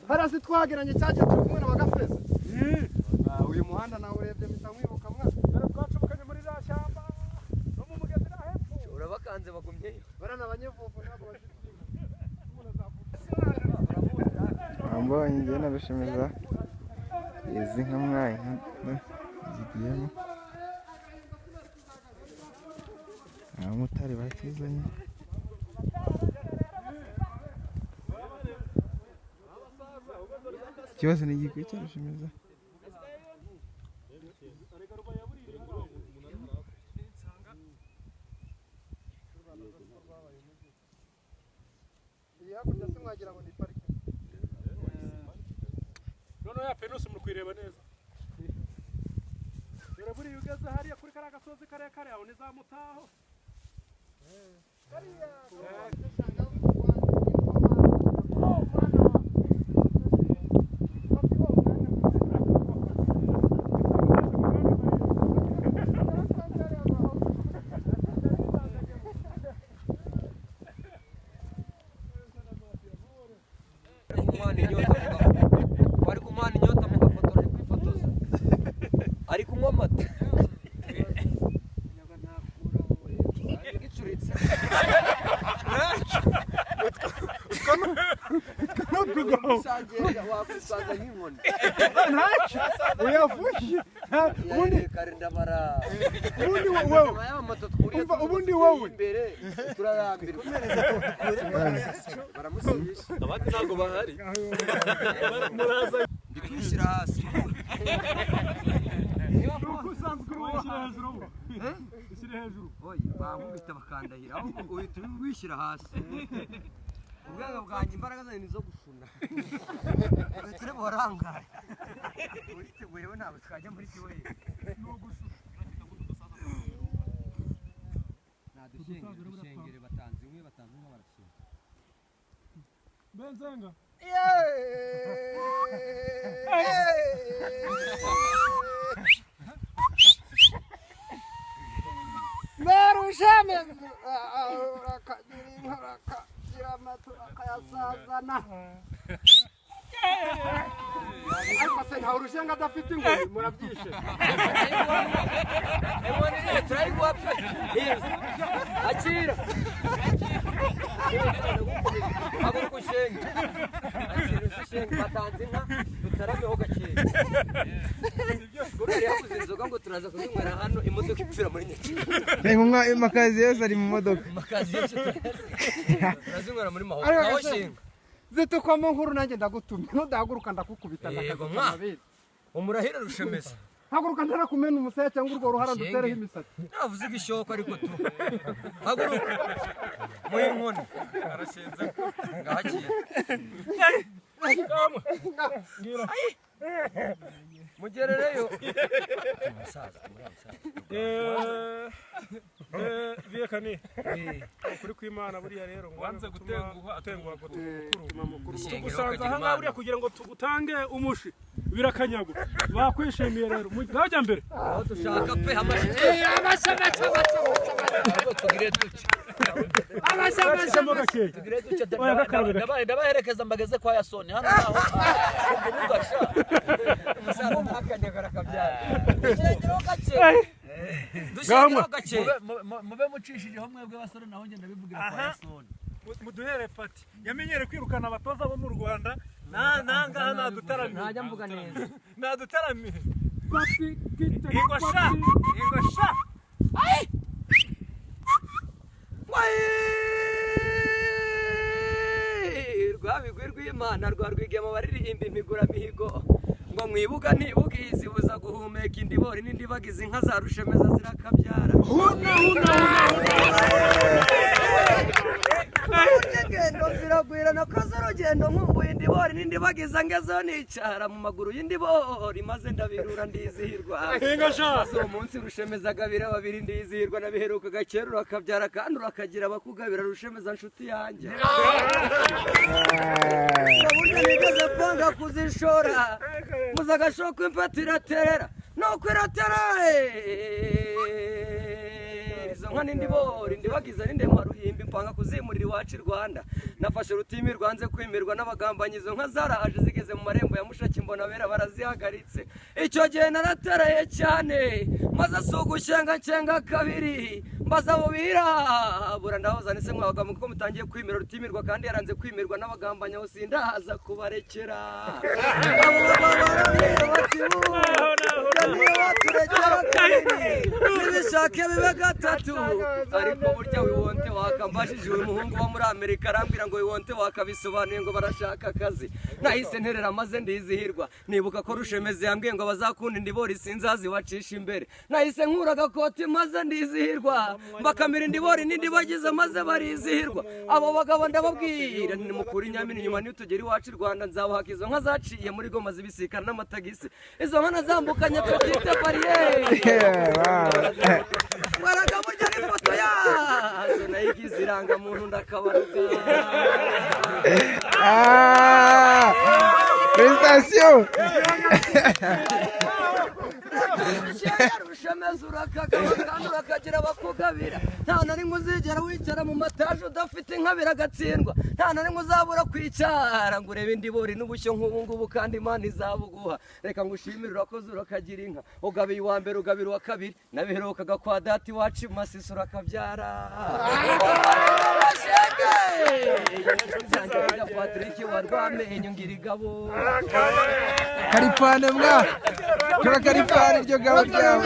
harasi twageranye cyaje turi kumwe n'abagafeza uyu muhanda nawe urebye mpita mwibuka mwa dore twacubukanye muri za shyamba no mu mugezi na hepfo urabakanze bagumyeyo barana abanyevuvu ntabwo bashitse ambonye ngiye narushemeza izi nka mwayi zigiyemo abamotari batuzanye ikibazo ni igikwi cyarushemeza hakurya se mwagira ngo ni parike none ya penusi mukwireba neza dore buri ugeze hariya kuri kariya gasozi karekare aho nizamutaho ari kunywa amata wakwisanga nk'inkoni uyavuye ubundi wowe imbere turarambirwa baramusubisha abandi ntabwo bahari ndi kwishyira hasi ushyire hejuru oya bankubita bakandahira ahubwo uhita wishyira hasi ubwenge bwanjye imbaraga zanjye ni izo gufuna uhita ureba warangaye uriteguye we ntabwo twajya muri kiweye dushengere batanze umwe batanze umwe barashinga benzenga merushemeza urakagira inka urakagira amatu akayasazana ariko se ntawe urushenga adafite ingoni murabyishe turayiguha pe akira haguruka ushenge akira ushenge batanze inka dutarameho gakeya kubera yabuze inzoga ngo turaza kuzinywera hano imodoka ipfira muri nyakiri makazi yose ari mu modoka makazi yose turazinywera muri mahoro naho shinga zitukwamo nkuru nanjye ndagutumye nudahaguruka ndakukubita ndakazamabere umurahira rushemeza haguruka ntarakumena umusaya cyangwa urwo ruhara ndutereho imisatsi navuze igishoko ariko tu haguruka muhe inkoni arashenza ngahakira mugerereyo viyekani ukuri kw'Imana buriya rero ngo wanze gutenguha mukuru tugusanze aha ngaha buriya kugira ngo tugutange umushi birakanyago bakwishimiye rero ngajya mbere aho dushaka pe tugire duce ndabaherekeza mbageze kwa Yasoni hano naho ugasha umusaza ntakanyagara kabyara dushengereho gake mube mucishijeho mwebwe basore naho ngenda ndabivugira kwa Yasoni muduhere pati yamenyere kwirukana abatoza bo mu Rwanda nangaha nadutaramiye ntajya mvuga neza nadutaramiye ingosha rwabigwi rw'Imana rwa rwigema baririmba imiguramihigo ngo mwibuka ntibugizi buza guhumeka indibori n'indibagizi inka za rushemeza zirakabyara ngendo ziragwirana koze urugendo nkumbuye indibori n'indibagiza ngezeho nicara mu maguru y'indibori maze ndabirura ndizihirwa maze uwo munsi rushemeza agabira babiri ndizihirwa nabiheruka gakera urakabyara kandi urakagira abakugabira rushemeza nshuti yanjye burya nigeze panga kuzishora muza agashoka impata iraterera nuko iratera izo nka n'indibori ndibagiza n'indema ruhimbi bapanga kuzimurira iwacu i Rwanda nafashe urutimi rwanze kwimirwa n'abagambanyi izo nka zarahaje zigeze mu marembo ya Mushaki mbona bera barazihagaritse icyo gihe narateraye cyane maze asugushenga nshenga kabiri mbaza abo birabura ndahoza nise mwabaga ko mutangiye kwimira rutimirwa kandi yaranze kwimirwa n'abagambanyi aho sindahaza kubarekera abo baturekera kabiri nibishake bibe gatatu ariko burya wibonte wakambashije uyu muhungu wo muri Amerika arambwira ngo wibonte wakabisobanuye ngo barashaka akazi nahise nterera maze ndizihirwa nibuka ko Rushemeze yambwiye ngo bazakunda indibori sinzazi wacisha imbere nahise nkura agakoti maze ndizihirwa bakamira indibori n'indibagize maze barizihirwa abo bagabo ndababwira ni mukuri Nyamini nyuma niyo tugera iwacu i Rwanda nzabuhaka izo nka zaciye muri Goma zibisikana n'amatagisi izo nka nazambukanye twite bariyeri waraga burya n'ifoto yazo nayigize irangamuntu ndakabaruka Prestation Rushemeze urakagaba kandi urakagira bakugabira nta na rimwe uzigera wicara mu mataje udafite inka biragatsindwa nta na rimwe uzabura kwicara ngo urebe indibori n'ubushyo nk'ubu ngubu kandi Imana izabuguha reka ngushimire urakoze urakagira inka ugabiye uwa mbere ugabira uwa kabiri nabiherukaga kwa dati wacu i Masisi urakabyara Patrick wa Rwamenyo ngirigabo Karipane mwa Kora karipane iryo gabo ryawe